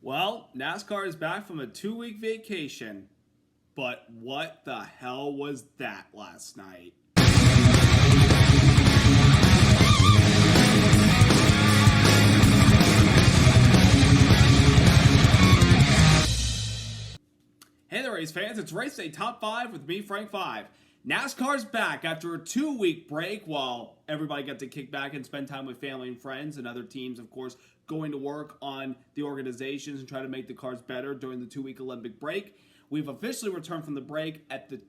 Well, NASCAR is back from a 2-week vacation, but what the hell was that last night? Hey there, race fans. It's Race Day Top 5 with me, Frank 5. NASCAR's back after a 2-week break while everybody got to kick back and spend time with family and friends, and other teams, of course, going to work on the organizations and try to make the cars better during the 2-week Olympic break. We've officially returned from the break at the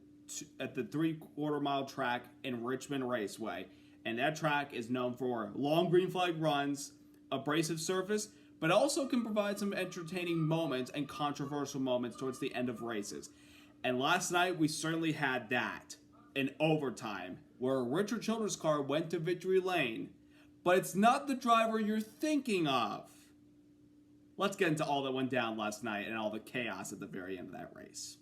3/4 mile track in Richmond Raceway, and that track is known for long green flag runs, abrasive surface, but also can provide some entertaining moments and controversial moments towards the end of races. And last night we certainly had that in overtime, where Richard Childress' car went to victory lane, but it's not the driver you're thinking of. Let's get into all that went down last night and all the chaos at the very end of that race.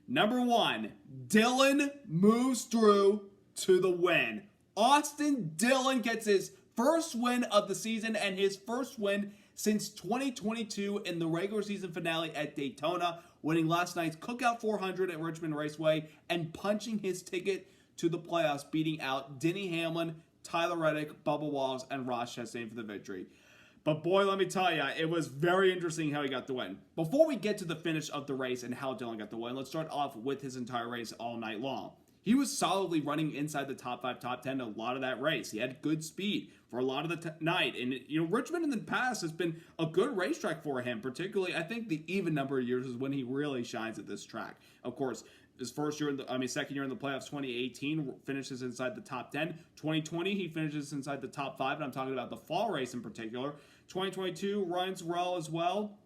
Number 1, Dillon moves through to the win. Austin Dillon gets his first win of the season and his first win since 2022 in the regular season finale at Daytona, winning last night's Cookout 400 at Richmond Raceway and punching his ticket to the playoffs, beating out Denny Hamlin, Tyler Reddick, Bubba Wallace, and Ross Chastain for the victory. But boy, let me tell you, it was very interesting how he got the win. Before we get to the finish of the race and how Dillon got the win, let's start off with his entire race all night long. He was solidly running inside the top 5, top 10 a lot of that race. He had good speed for a lot of the night. And, Richmond in the past has been a good racetrack for him. Particularly, I think the even number of years is when he really shines at this track. Of course, his second year in the playoffs, 2018, finishes inside the top 10. 2020, he finishes inside the top 5, and I'm talking about the fall race in particular. 2022 runs well as well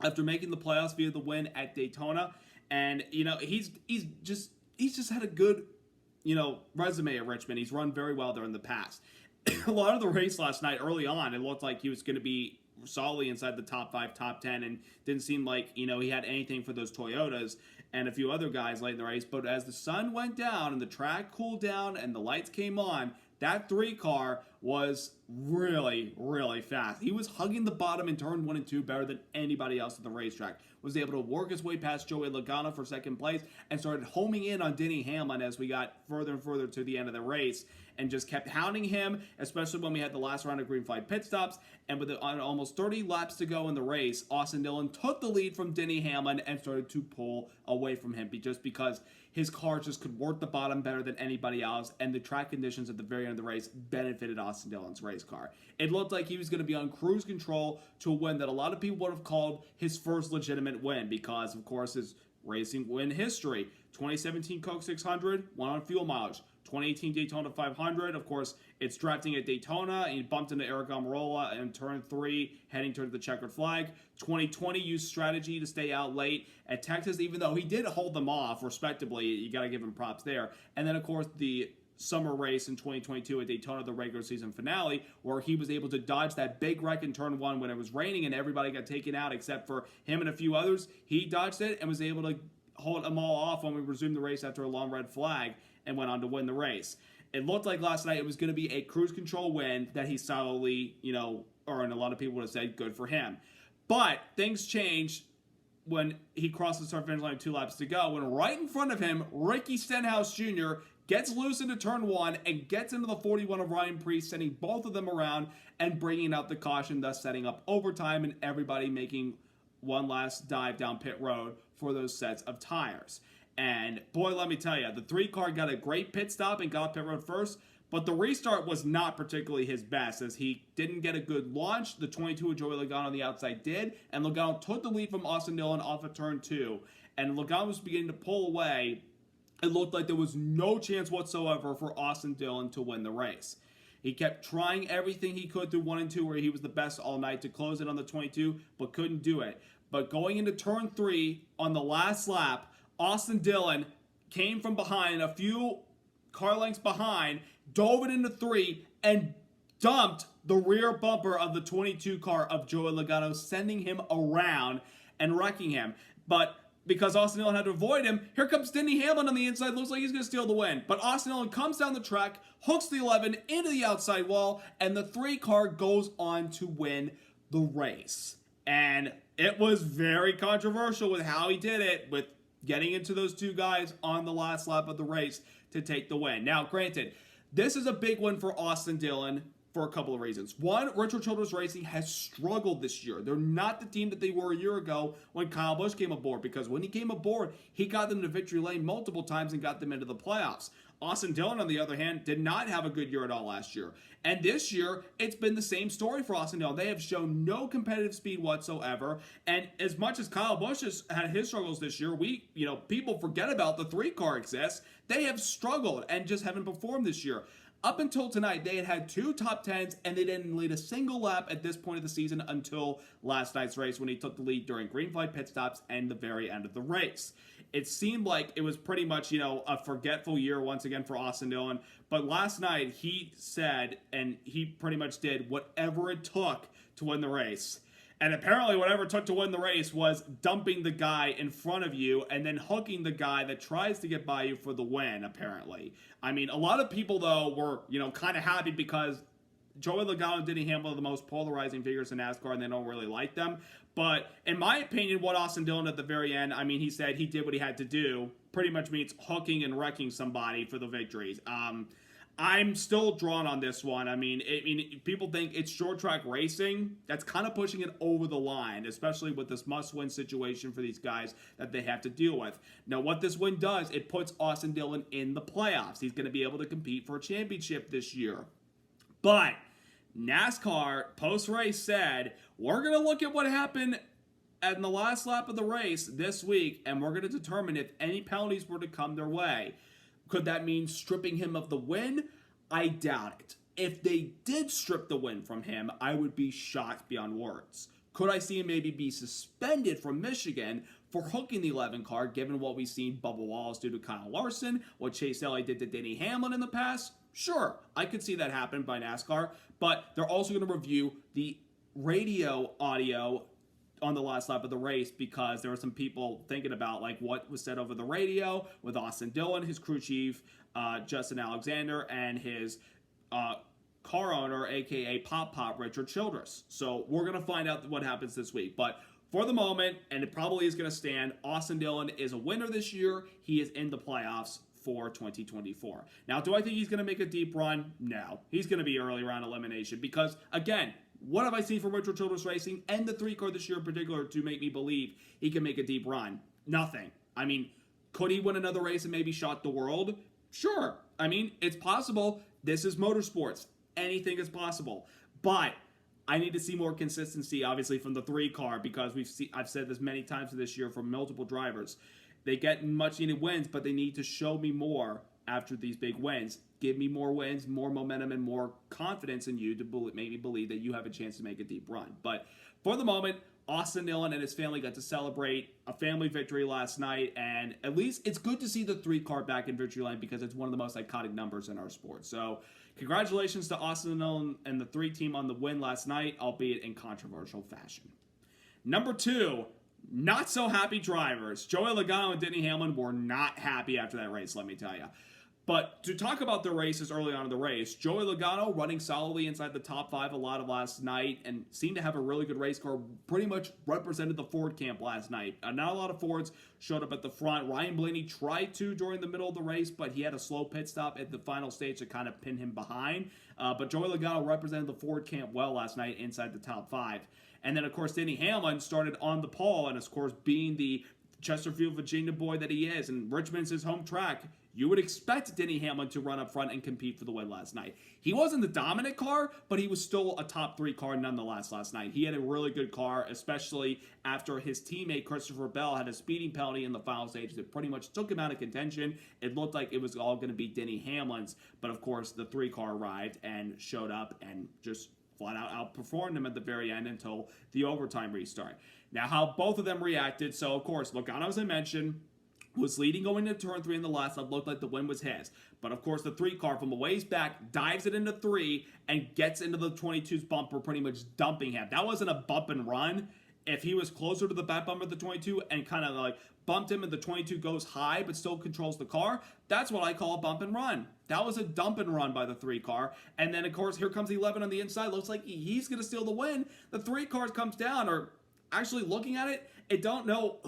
after making the playoffs via the win at Daytona. And, he's just had a good, resume at Richmond. He's run very well there in the past. A lot of the race last night, early on, it looked like he was going to be solidly inside the top 5, top 10, and didn't seem like, he had anything for those Toyotas and a few other guys late in the race. But as the sun went down and the track cooled down and the lights came on, that 3 car was really, really fast. He was hugging the bottom in turn 1 and 2 better than anybody else at the racetrack. Was able to work his way past Joey Logano for second place and started homing in on Denny Hamlin as we got further and further to the end of the race, and just kept hounding him, especially when we had the last round of green flag pit stops. And with almost 30 laps to go in the race, Austin Dillon took the lead from Denny Hamlin and started to pull away from him just because his car just could work the bottom better than anybody else, and the track conditions at the very end of the race benefited Austin Dillon's race car. It looked like he was going to be on cruise control to a win that a lot of people would have called his first legitimate win because, of course, his racing win history. 2017 Coke 600, won on fuel mileage. 2018 Daytona 500, of course, it's drafting at Daytona. He bumped into Eric Almirola in turn 3, heading toward the checkered flag. 2020 used strategy to stay out late at Texas, even though he did hold them off respectably. You got to give him props there. And then, of course, the summer race in 2022 at Daytona, the regular season finale, where he was able to dodge that big wreck in turn 1 when it was raining and everybody got taken out except for him and a few others. He dodged it and was able to hold them all off when we resumed the race after a long red flag and went on to win the race. It looked like last night it was going to be a cruise control win that he solidly, earned. A lot of people would have said good for him. But things changed when he crossed the start finish line with 2 laps to go, when right in front of him, Ricky Stenhouse Jr. gets loose into turn 1 and gets into the 41 of Ryan Preece, sending both of them around and bringing out the caution, thus setting up overtime and everybody making one last dive down pit road for those sets of tires. And boy, let me tell you, the 3 car got a great pit stop and got off pit road first, but the restart was not particularly his best as he didn't get a good launch. The 22 of Joey Logano on the outside did, and Logano took the lead from Austin Dillon off of turn 2, and Logano was beginning to pull away. It looked like there was no chance whatsoever for Austin Dillon to win the race. He kept trying everything he could through 1 and 2, where he was the best all night to close it on the 22, but couldn't do it. But going into turn 3 on the last lap, Austin Dillon came from behind, a few car lengths behind, dove it into 3, and dumped the rear bumper of the 22 car of Joey Logano, sending him around and wrecking him. But because Austin Dillon had to avoid him, here comes Denny Hamlin on the inside. Looks like he's going to steal the win. But Austin Dillon comes down the track, hooks the 11 into the outside wall, and the 3 car goes on to win the race. And it was very controversial with how he did it, with getting into those two guys on the last lap of the race to take the win. Now, granted, this is a big win for Austin Dillon for a couple of reasons. One, Richard Childress Racing has struggled this year. They're not the team that they were a year ago when Kyle Busch came aboard, because when he came aboard, he got them to victory lane multiple times and got them into the playoffs. Austin Dillon, on the other hand, did not have a good year at all last year. And this year, it's been the same story for Austin Dillon. They have shown no competitive speed whatsoever. And as much as Kyle Busch has had his struggles this year, people forget about the 3-car exists. They have struggled and just haven't performed this year. Up until tonight, they had 2 top 10s, and they didn't lead a single lap at this point of the season until last night's race, when he took the lead during green flag pit stops and the very end of the race. It seemed like it was pretty much, a forgetful year once again for Austin Dillon. But last night, he said, and he pretty much did whatever it took to win the race. And apparently whatever it took to win the race was dumping the guy in front of you and then hooking the guy that tries to get by you for the win, apparently. I mean, a lot of people, though, were, kind of happy because Joey Logano and Denny Hamlin are the most polarizing figures in NASCAR, and they don't really like them. But in my opinion, what Austin Dillon at the very end, he said he did what he had to do, pretty much means hooking and wrecking somebody for the victories. I'm still drawn on this one. People think it's short track racing. That's kind of pushing it over the line, especially with this must-win situation for these guys that they have to deal with. Now, what this win does, it puts Austin Dillon in the playoffs. He's going to be able to compete for a championship this year. But NASCAR post-race said, we're going to look at what happened in the last lap of the race this week, and we're going to determine if any penalties were to come their way. Could that mean stripping him of the win? I doubt it. If they did strip the win from him, I would be shocked beyond words. Could I see him maybe be suspended from Michigan for hooking the 11 car, given what we've seen Bubba Wallace do to Kyle Larson, what Chase Elliott did to Denny Hamlin in the past? Sure, I could see that happen by NASCAR, but they're also going to review the radio audio on the last lap of the race, because there were some people thinking about what was said over the radio with Austin Dillon, his crew chief, Justin Alexander, and his car owner, aka Pop Richard Childress. So we're going to find out what happens this week. But for the moment, and it probably is going to stand, Austin Dillon is a winner this year. He is in the playoffs for 2024. Now, do I think he's going to make a deep run? No. He's going to be early round elimination because, again, what have I seen from Richard Childress Racing and the 3-car this year in particular to make me believe he can make a deep run? Nothing. Could he win another race and maybe shock the world? Sure. It's possible. This is motorsports. Anything is possible. But I need to see more consistency, obviously, from the 3-car, because I've said this many times this year from multiple drivers. They get much needed wins, but they need to show me more after these big wins. Give me more wins, more momentum, and more confidence in you to make me believe that you have a chance to make a deep run. But for the moment, Austin Dillon and his family got to celebrate a family victory last night, and at least it's good to see the 3-car back in victory lane because it's one of the most iconic numbers in our sport. So congratulations to Austin Dillon and the 3 team on the win last night, albeit in controversial fashion. Number 2, not so happy drivers. Joey Logano and Denny Hamlin were not happy after that race, let me tell you. But to talk about the races early on in the race, Joey Logano running solidly inside the top 5 a lot of last night and seemed to have a really good race car, pretty much represented the Ford camp last night. Not a lot of Fords showed up at the front. Ryan Blaney tried to during the middle of the race, but he had a slow pit stop at the final stage to kind of pin him behind. But Joey Logano represented the Ford camp well last night inside the top 5. And then, of course, Denny Hamlin started on the pole, and, of course, being the Chesterfield, Virginia boy that he is, and Richmond's his home track, you would expect Denny Hamlin to run up front and compete for the win last night. He wasn't the dominant car, but he was still a top 3 car nonetheless last night. He had a really good car, especially after his teammate Christopher Bell had a speeding penalty in the final stage that pretty much took him out of contention. It looked like it was all going to be Denny Hamlin's, but of course the 3-car arrived and showed up and just flat out outperformed him at the very end until the overtime restart. Now, how both of them reacted, so of course, Logano, as I mentioned, was leading going into turn 3 in the last lap, looked like the win was his. But of course, the 3-car from a ways back dives it into 3 and gets into the 22's bumper, pretty much dumping him. That wasn't a bump and run. If he was closer to the back bumper of the 22 and kind of bumped him and the 22 goes high but still controls the car, that's what I call a bump and run. That was a dump and run by the 3-car. And then, of course, here comes 11 on the inside. Looks like he's going to steal the win. The 3-car comes down, or actually looking at it, I don't know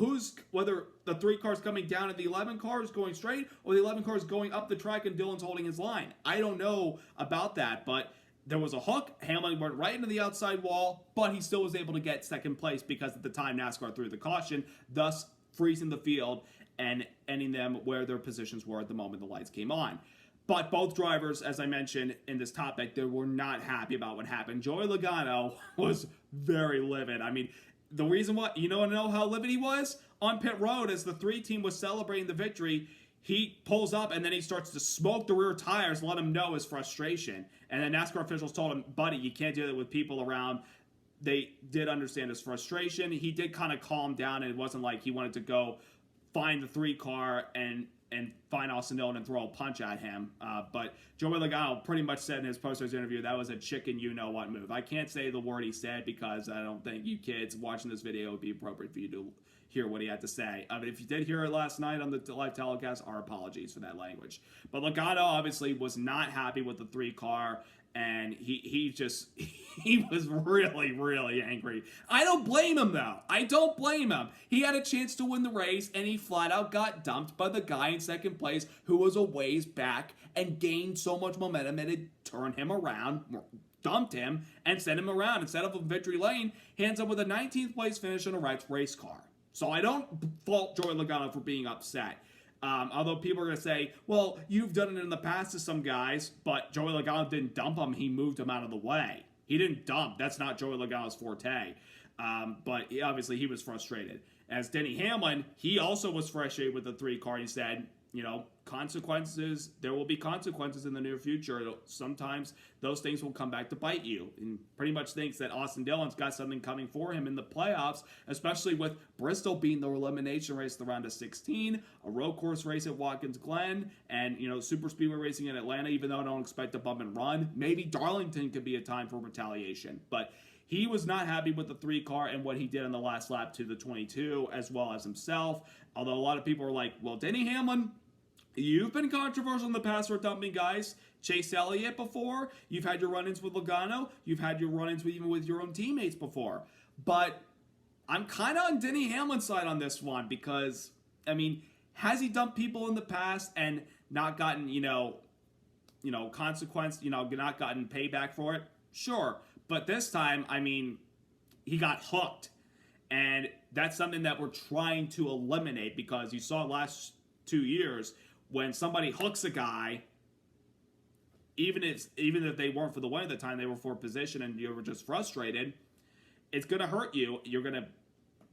whether the 3 cars coming down and the 11 cars going straight, or the 11 cars going up the track and Dillon's holding his line. I don't know about that, but there was a hook. Hamlin went right into the outside wall, but he still was able to get second place because at the time NASCAR threw the caution, thus freezing the field and ending them where their positions were at the moment the lights came on. But both drivers, as I mentioned in this topic, they were not happy about what happened. Joey Logano was very livid. I mean, the reason why, you know how livid he was? On pit road, as the 3 team was celebrating the victory, he pulls up and then he starts to smoke the rear tires, let him know his frustration. And then NASCAR officials told him, buddy, you can't do that with people around. They did understand his frustration. He did kind of calm down, and it wasn't like he wanted to go find the 3 car and find Austin Dillon and throw a punch at him. But Joey Logano pretty much said in his post-race interview that was a chicken you-know-what move. I can't say the word he said because I don't think you kids watching this video would be appropriate for you to hear what he had to say. I mean, if you did hear it last night on the live telecast, our apologies for that language. But Logano obviously was not happy with the 3 car, and he was really, really angry. I don't blame him, though. I don't blame him. He had a chance to win the race, and he flat out got dumped by the guy in second place who was a ways back and gained so much momentum and it turned him around, dumped him, and sent him around. Instead of a victory lane, he ends up with a 19th place finish on a race car. So I don't fault Joey Logano for being upset. Although people are going to say, well, you've done it in the past to some guys, but Joey Logano didn't dump him. He moved him out of the way. He didn't dump. That's not Joey Logano's forte. But obviously he was frustrated. As Denny Hamlin, he also was frustrated with the 3 car. He said, consequences, there will be consequences in the near future. Sometimes those things will come back to bite you. And pretty much thinks that Austin Dillon's got something coming for him in the playoffs, especially with Bristol being the elimination race the round of 16, a road course race at Watkins Glen, and, super speedway racing in Atlanta, even though I don't expect a bump and run. Maybe Darlington could be a time for retaliation. But he was not happy with the 3 car and what he did on the last lap to the 22, as well as himself. Although a lot of people are like, well, Denny Hamlin, you've been controversial in the past for dumping guys. Chase Elliott before. You've had your run-ins with Logano. You've had your run-ins even with your own teammates before. But I'm kind of on Denny Hamlin's side on this one because, has he dumped people in the past and not gotten, consequence, not gotten payback for it? Sure. But this time, he got hooked. And that's something that we're trying to eliminate because you saw last 2 years when somebody hooks a guy, even if they weren't for the win at the time, they were for position and you were just frustrated, it's going to hurt you. You're going to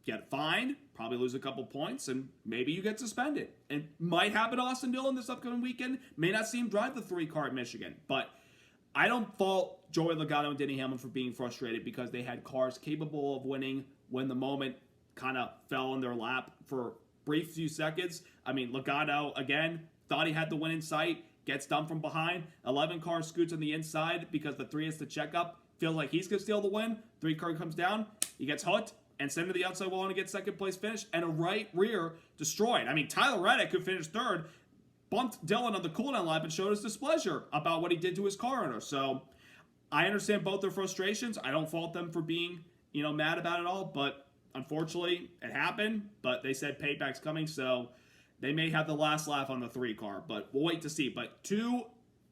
get fined, probably lose a couple points, and maybe you get suspended. It might happen to Austin Dillon this upcoming weekend. May not see him drive the 3 car at Michigan. But I don't fault Joey Logano and Denny Hamlin for being frustrated because they had cars capable of winning when the moment kind of fell in their lap for brief few seconds. Logano, again, thought he had the win in sight, gets dumped from behind. 11 car scoots on the inside because the 3 has to check up. Feels like he's going to steal the win. 3 car comes down. He gets hooked and sent to the outside wall and gets second place finish. And a right rear destroyed. Tyler Reddick, who finished 3rd, bumped Dillon on the cooldown lap and showed his displeasure about what he did to his car owner. So I understand both their frustrations. I don't fault them for being, mad about it all. But unfortunately, it happened, but they said payback's coming, so they may have the last laugh on the 3 car, but we'll wait to see. But 2,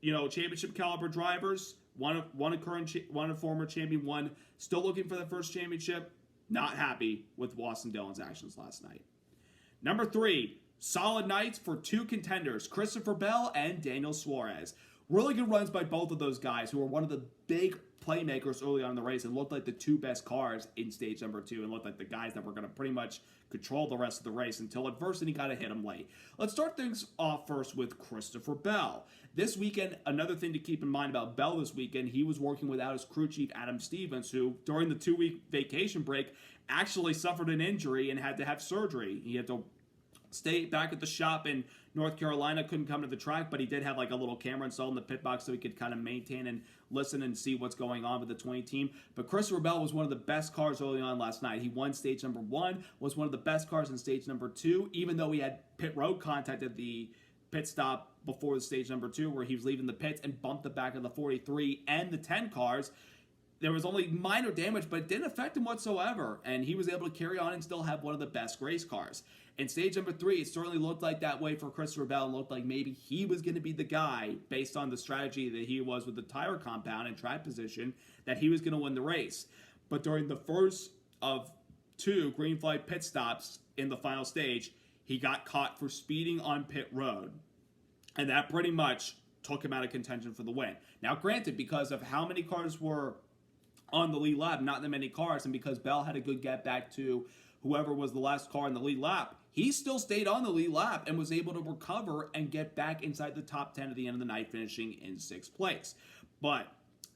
championship caliber drivers, one a former champion, one still looking for the first championship, not happy with Austin Dillon's actions last night. Number 3, solid nights for 2 contenders, Christopher Bell and Daniel Suarez. Really good runs by both of those guys, who were one of the big playmakers early on in the race and looked like the 2 best cars in stage number 2 and looked like the guys that were going to pretty much control the rest of the race until adversity got to hit him late. Let's start things off first with Christopher Bell. This weekend, another thing to keep in mind about Bell this weekend, he was working without his crew chief, Adam Stevens, who during the 2-week vacation break actually suffered an injury and had to have surgery. He had to stay back at the shop in North Carolina, couldn't come to the track, but he did have like a little camera installed in the pit box so he could kind of maintain and listen and see what's going on with the 20 team. But Christopher Bell was one of the best cars early on last night. He won stage number 1, was one of the best cars in stage number 2, even though he had pit road contact at the pit stop before the stage number 2 where he was leaving the pits and bumped the back of the 43 and the 10 cars. there was only minor damage, but it didn't affect him whatsoever, and he was able to carry on and still have one of the best race cars. In stage number 3, it certainly looked like that way for Christopher Bell, and looked like maybe he was going to be the guy, based on the strategy that he was with the tire compound and track position, that he was going to win the race. But during the first of 2 green flag pit stops in the final stage, he got caught for speeding on pit road, and that pretty much took him out of contention for the win. Now, granted, because of how many cars were on the lead lap, not that many cars, and because Bell had a good get back to whoever was the last car in the lead lap, he still stayed on the lead lap and was able to recover and get back inside the top 10 at the end of the night, finishing in 6th place. But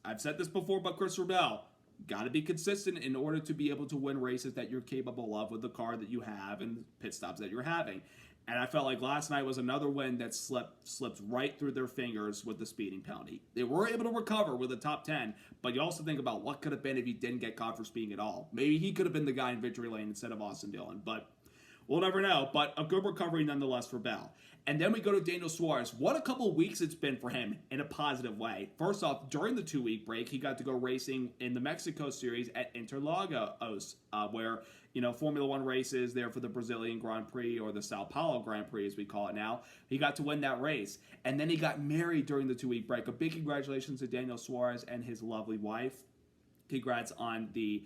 I've said this before about Christopher Bell. Got to be consistent in order to be able to win races that you're capable of with the car that you have and pit stops that you're having. And I felt like last night was another win that slipped right through their fingers with the speeding penalty. They were able to recover with the top 10, but you also think about what could have been if he didn't get caught for speeding at all. Maybe he could have been the guy in victory lane instead of Austin Dillon, but we'll never know. But a good recovery nonetheless for Bell. And then we go to Daniel Suarez. What a couple of weeks it's been for him in a positive way. First off, during the 2-week break, he got to go racing in the Mexico Series at Interlagos, where, Formula One races there for the Brazilian Grand Prix, or the Sao Paulo Grand Prix as we call it now. He got to win that race. And then he got married during the 2-week break. A big congratulations to Daniel Suarez and his lovely wife. Congrats on the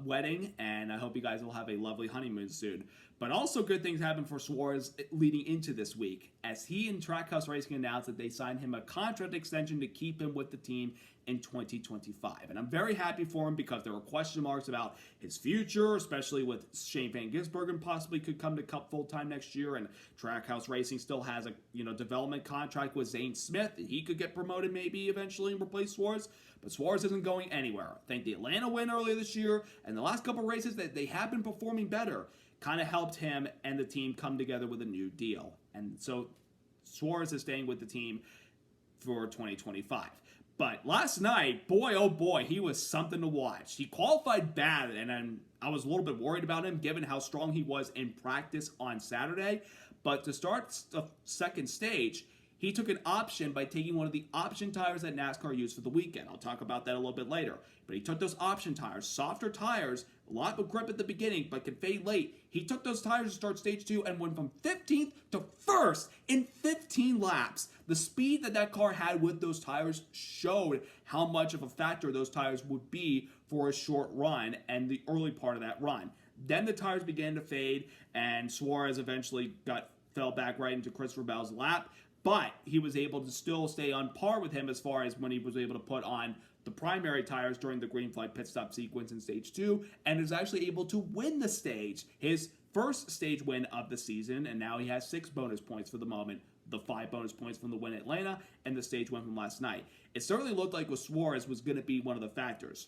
wedding, and I hope you guys will have a lovely honeymoon soon. But also good things happened for Suarez leading into this week, as he and Trackhouse Racing announced that they signed him a contract extension to keep him with the team in 2025. And I'm very happy for him, because there were question marks about his future, especially with Shane Van Gisbergen possibly could come to Cup full-time next year, and Trackhouse Racing still has a development contract with Zane Smith. He could get promoted maybe eventually and replace Suarez, but Suarez isn't going anywhere. I think the Atlanta win earlier this year and the last couple races that they have been performing better kind of helped him and the team come together with a new deal. And so Suarez is staying with the team for 2025. But last night, boy, oh boy, he was something to watch. He qualified bad, and I was a little bit worried about him given how strong he was in practice on Saturday. But to start the second stage, he took an option by taking one of the option tires that NASCAR used for the weekend. I'll talk about that a little bit later. But he took those option tires, softer tires, a lot of grip at the beginning, but could fade late. He took those tires to start stage 2 and went from 15th to 1st in 15 laps. The speed that car had with those tires showed how much of a factor those tires would be for a short run and the early part of that run. Then the tires began to fade, and Suarez eventually fell back right into Christopher Bell's lap. But he was able to still stay on par with him as far as when he was able to put on the primary tires during the green flag pit stop sequence in stage 2, and is actually able to win the stage. His first stage win of the season, and now he has 6 bonus points for the moment. The 5 bonus points from the win at Atlanta and the stage win from last night. It certainly looked like Suarez was going to be one of the factors.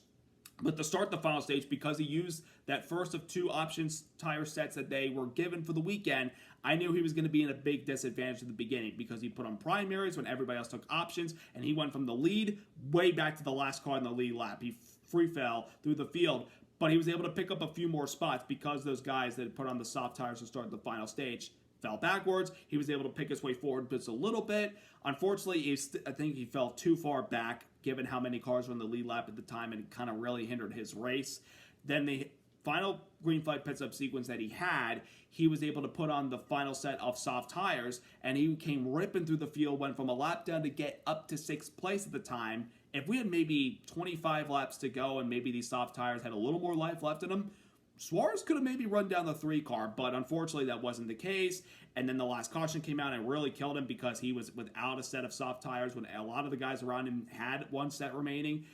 But to start the final stage, because he used that first of 2 options tire sets that they were given for the weekend, I knew he was going to be in a big disadvantage at the beginning, because he put on primaries when everybody else took options, and he went from the lead way back to the last car in the lead lap. He free fell through the field, but he was able to pick up a few more spots because those guys that had put on the soft tires to start the final stage fell backwards. He was able to pick his way forward just a little bit. Unfortunately, I think he fell too far back, given how many cars were in the lead lap at the time, and it kind of really hindered his race. Then the final green flag pit stop sequence that he had, he was able to put on the final set of soft tires, and he came ripping through the field, went from a lap down to get up to 6th place at the time. If we had maybe 25 laps to go and maybe these soft tires had a little more life left in them, Suarez could have maybe run down the 3 car, but unfortunately that wasn't the case. And then the last caution came out and really killed him, because he was without a set of soft tires when a lot of the guys around him had 1 set remaining.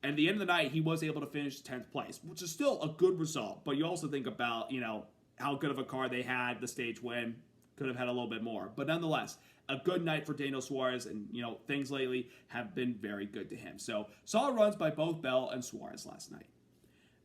And at the end of the night, he was able to finish 10th place, which is still a good result. But you also think about, how good of a car they had, the stage win, could have had a little bit more. But nonetheless, a good night for Daniel Suarez, and, things lately have been very good to him. So, solid runs by both Bell and Suarez last night.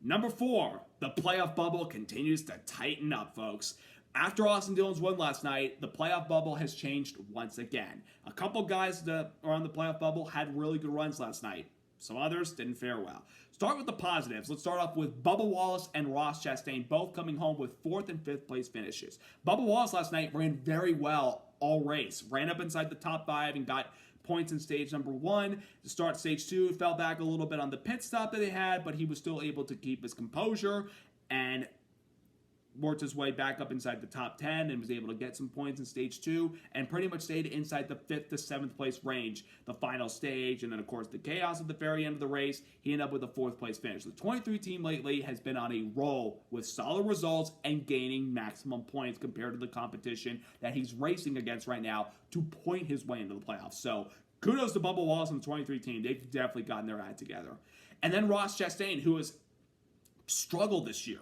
Number 4, the playoff bubble continues to tighten up, folks. After Austin Dillon's win last night, the playoff bubble has changed once again. A couple guys that are on the playoff bubble had really good runs last night. Some others didn't fare well. Start with the positives. Let's start off with Bubba Wallace and Ross Chastain, both coming home with 4th and 5th place finishes. Bubba Wallace last night ran very well all race. Ran up inside the top 5 and got points in stage number 1. To start stage 2, fell back a little bit on the pit stop that they had, but he was still able to keep his composure and worked his way back up inside the top 10 and was able to get some points in stage 2 and pretty much stayed inside the 5th to 7th place range the final stage. And then, of course, the chaos at the very end of the race, he ended up with a 4th place finish. The 23 team lately has been on a roll with solid results and gaining maximum points compared to the competition that he's racing against right now to point his way into the playoffs. So kudos to Bubba Wallace and the 23 team. They've definitely gotten their act together. And then Ross Chastain, who has struggled this year.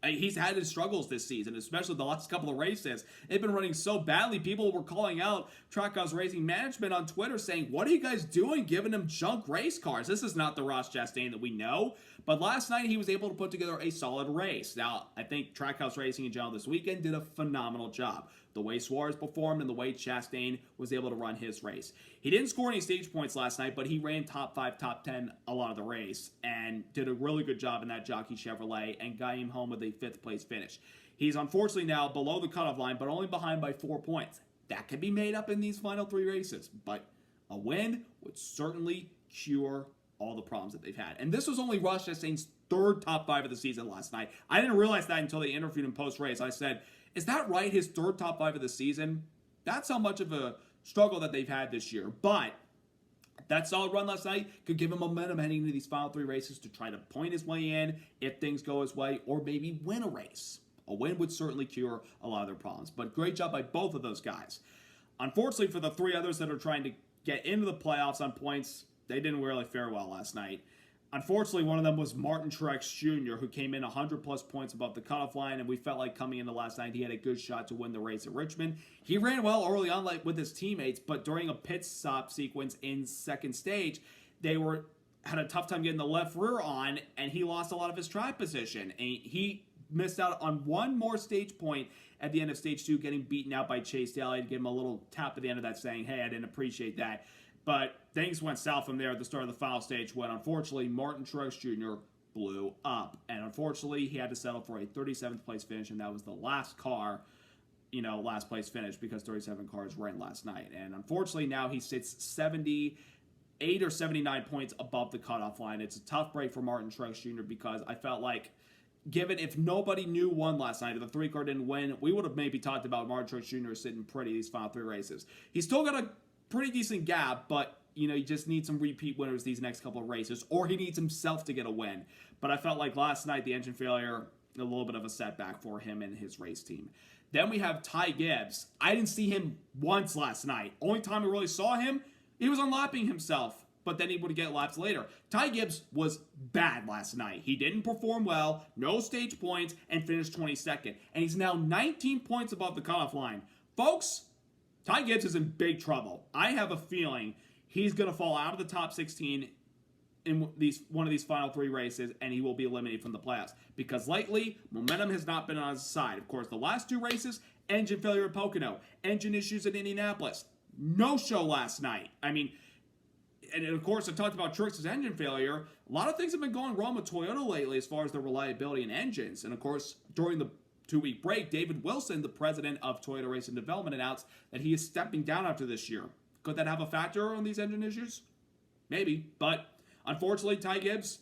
He's had his struggles this season, especially the last couple of races. They've been running so badly. People were calling out Trackhouse Racing Management on Twitter saying, what are you guys doing giving him junk race cars? This is not the Ross Chastain that we know. But last night, he was able to put together a solid race. Now, I think Trackhouse Racing in general this weekend did a phenomenal job. The way Suarez performed and the way Chastain was able to run his race. He didn't score any stage points last night, but he ran top 5, top 10 a lot of the race and did a really good job in that Jockey Chevrolet and got him home with a 5th place finish. He's unfortunately now below the cutoff line, but only behind by 4 points. That can be made up in these final 3 races, but a win would certainly cure all the problems that they've had. And this was only Ross Chastain's 3rd top 5 of the season last night. I didn't realize that until they interviewed him post-race. I said, is that right? His 3rd top 5 of the season? That's how much of a struggle that they've had this year. But that solid run last night could give him momentum heading into these final 3 races to try to point his way in if things go his way, or maybe win a race. A win would certainly cure a lot of their problems. But great job by both of those guys. Unfortunately for the 3 others that are trying to get into the playoffs on points, they didn't really fare well last night. Unfortunately, one of them was Martin Truex Jr., who came in 100-plus points above the cutoff line, and we felt like coming into last night he had a good shot to win the race at Richmond. He ran well early on with his teammates, but during a pit stop sequence in second stage, they had a tough time getting the left rear on, and he lost a lot of his track position. And he missed out on one more stage point at the end of stage 2, getting beaten out by Chase Daly. To give him a little tap at the end of that saying, hey, I didn't appreciate that. But things went south from there at the start of the final stage when, unfortunately, Martin Truex Jr. blew up. And unfortunately, he had to settle for a 37th place finish, and that was the last last place finish because 37 cars ran last night. And unfortunately, now he sits 78 or 79 points above the cutoff line. It's a tough break for Martin Truex Jr. because I felt like, given if nobody knew won last night, if the 3-car didn't win, we would have maybe talked about Martin Truex Jr. sitting pretty these final 3 races. He's still got a pretty decent gap, but you just need some repeat winners these next couple of races, or he needs himself to get a win. But I felt like last night the engine failure, a little bit of a setback for him and his race team. Then we have Ty Gibbs. I didn't see him once last night. Only time I really saw him, he was unlapping himself, but then he would get laps later. Ty Gibbs was bad last night. He didn't perform well, no stage points, and finished 22nd. And he's now 19 points above the cutoff line. Folks, Ty Gibbs is in big trouble. I have a feeling he's going to fall out of the top 16 in one of these final 3 races, and he will be eliminated from the playoffs. Because lately, momentum has not been on his side. Of course, the last 2 races, engine failure at Pocono, engine issues at Indianapolis, no show last night. I mean, and of course, I talked about Truex's engine failure. A lot of things have been going wrong with Toyota lately as far as the reliability in engines. And of course, during the 2-week break, David Wilson, the president of Toyota Racing Development, announced that he is stepping down after this year. Could that have a factor on these engine issues? Maybe, but unfortunately, Ty Gibbs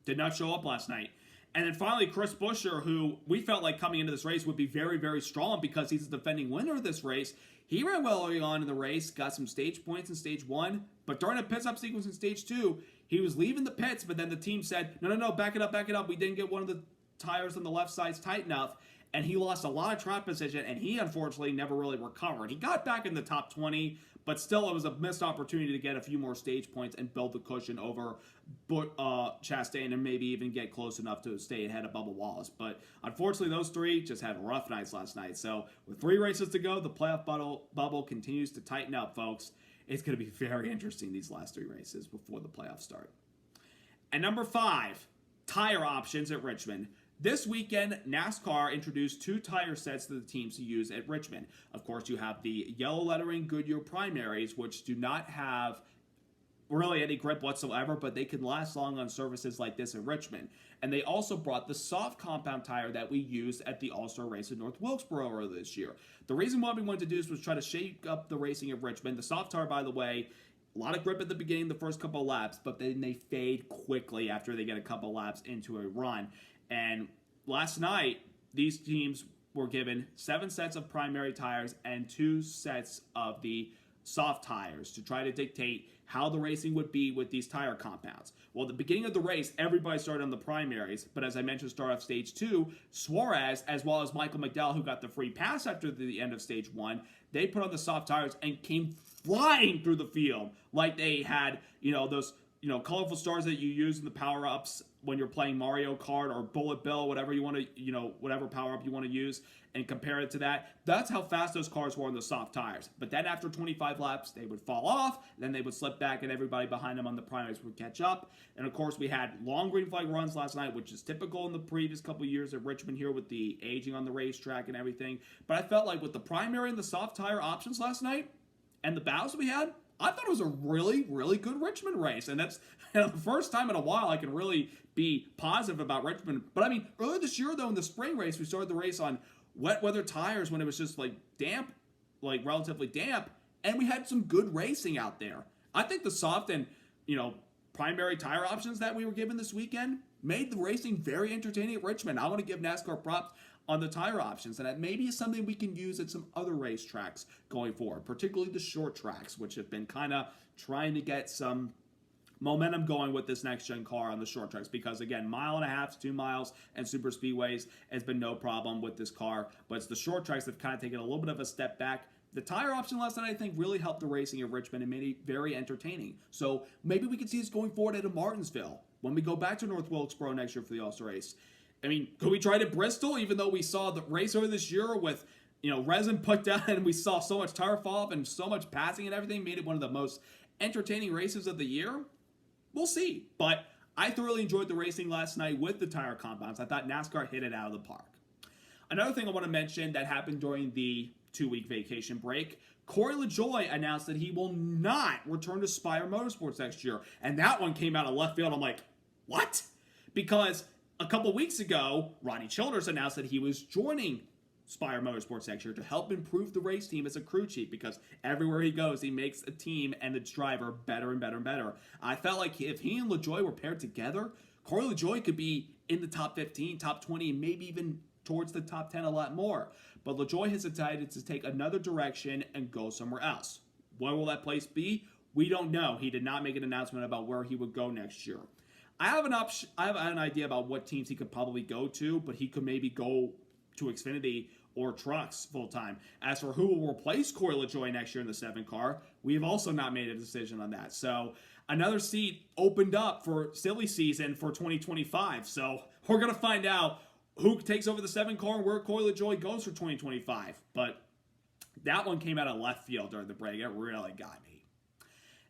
did not show up last night. And then finally, Chris Buescher, who we felt like coming into this race would be very, very strong because he's the defending winner of this race. He ran well early on in the race, got some stage points in stage 1, but during a pit stop sequence in stage 2, he was leaving the pits, but then the team said, no, back it up. We didn't get one of the tires on the left sides tight enough, and he lost a lot of track position, and he unfortunately never really recovered. He got back in the top 20, but still it was a missed opportunity to get a few more stage points and build the cushion over Chastain and maybe even get close enough to stay ahead of Bubba Wallace. But unfortunately, those 3 just had rough nights last night. So with 3 races to go, the playoff bubble continues to tighten up, folks. It's going to be very interesting these last 3 races before the playoffs start. And number 5, tire options at Richmond. This weekend, NASCAR introduced 2 tire sets to the teams to use at Richmond. Of course, you have the yellow lettering Goodyear primaries, which do not have really any grip whatsoever, but they can last long on surfaces like this in Richmond. And they also brought the soft compound tire that we used at the All-Star race in North Wilkesboro earlier this year. The reason why we wanted to do this was try to shake up the racing of Richmond. The soft tire, by the way, a lot of grip at the beginning, the first couple of laps, but then they fade quickly after they get a couple laps into a run. And last night, these teams were given 7 sets of primary tires and 2 sets of the soft tires to try to dictate how the racing would be with these tire compounds. Well, at the beginning of the race, everybody started on the primaries, but as I mentioned, start off stage 2, Suarez, as well as Michael McDowell, who got the free pass after the end of stage 1, they put on the soft tires and came flying through the field like they had, those, colorful stars that you use in the power-ups when you're playing Mario Kart or Bullet Bill, whatever you want to, whatever power-up you want to use, and compare it to that. That's how fast those cars were on the soft tires. But then after 25 laps, they would fall off, then they would slip back, and everybody behind them on the primaries would catch up. And of course, we had long green flag runs last night, which is typical in the previous couple years at Richmond here with the aging on the racetrack and everything. But I felt like with the primary and the soft tire options last night, and the battles we had, I thought it was a really, really good Richmond race. And that's the first time in a while I can really be positive about Richmond. But I mean, earlier this year, though, in the spring race, we started the race on wet weather tires when it was just damp, relatively damp. And we had some good racing out there. I think the soft and, primary tire options that we were given this weekend made the racing very entertaining at Richmond. I want to give NASCAR props on the tire options, and that maybe is something we can use at some other racetracks going forward, particularly the short tracks, which have been kind of trying to get some momentum going with this next-gen car on the short tracks, because again, 1.5 to 2 miles and super speedways has been no problem with this car, but it's the short tracks that have kind of taken a little bit of a step back. The tire option last night, I think, really helped the racing at Richmond and made it very entertaining. So maybe we could see this going forward at a Martinsville when we go back to North Wilkesboro next year for the All-Star race. I mean, could we try it at Bristol, even though we saw the race over this year with, resin put down and we saw so much tire fall off and so much passing and everything, made it one of the most entertaining races of the year? We'll see. But I thoroughly enjoyed the racing last night with the tire compounds. I thought NASCAR hit it out of the park. Another thing I want to mention that happened during the 2-week vacation break, Corey LaJoie announced that he will not return to Spire Motorsports next year. And that one came out of left field. I'm like, what? Because a couple weeks ago, Ronnie Childers announced that he was joining Spire Motorsports next year to help improve the race team as a crew chief, because everywhere he goes, he makes a team and its driver better and better and better. I felt like if he and LaJoie were paired together, Corey LaJoie could be in the top 15, top 20, and maybe even towards the top 10 a lot more. But LaJoie has decided to take another direction and go somewhere else. Where will that place be? We don't know. He did not make an announcement about where he would go next year. I have an idea about what teams he could probably go to, but he could maybe go to Xfinity or Trucks full-time. As for who will replace Corey LaJoie next year in the 7 car, we have also not made a decision on that. So another seat opened up for silly season for 2025. So we're going to find out who takes over the 7 car and where Corey LaJoie goes for 2025. But that one came out of left field during the break. It really got me.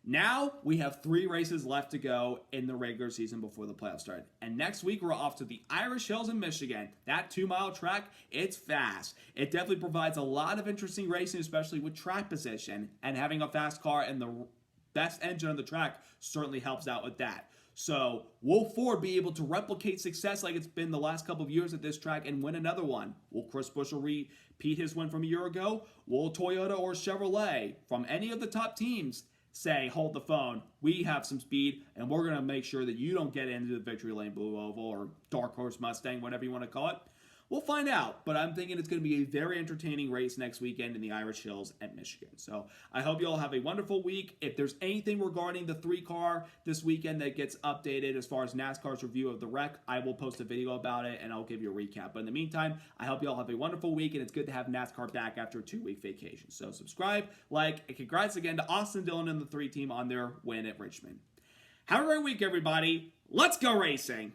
Now we have 3 races left to go in the regular season before the playoffs start. And next week we're off to the Irish Hills in Michigan. That 2-mile track, it's fast. It definitely provides a lot of interesting racing, especially with track position. And having a fast car and the best engine on the track certainly helps out with that. So will Ford be able to replicate success like it's been the last couple of years at this track and win another one? Will Chris Buescher repeat his win from a year ago? Will Toyota or Chevrolet from any of the top teams say, hold the phone, we have some speed, and we're going to make sure that you don't get into the Victory Lane Blue Oval or Dark Horse Mustang, whatever you want to call it? We'll find out, but I'm thinking it's going to be a very entertaining race next weekend in the Irish Hills at Michigan. So I hope you all have a wonderful week. If there's anything regarding the 3-car this weekend that gets updated as far as NASCAR's review of the wreck, I will post a video about it and I'll give you a recap. But in the meantime, I hope you all have a wonderful week, and it's good to have NASCAR back after a 2-week vacation. So subscribe, like, and congrats again to Austin Dillon and the 3 team on their win at Richmond. Have a great week, everybody. Let's go racing!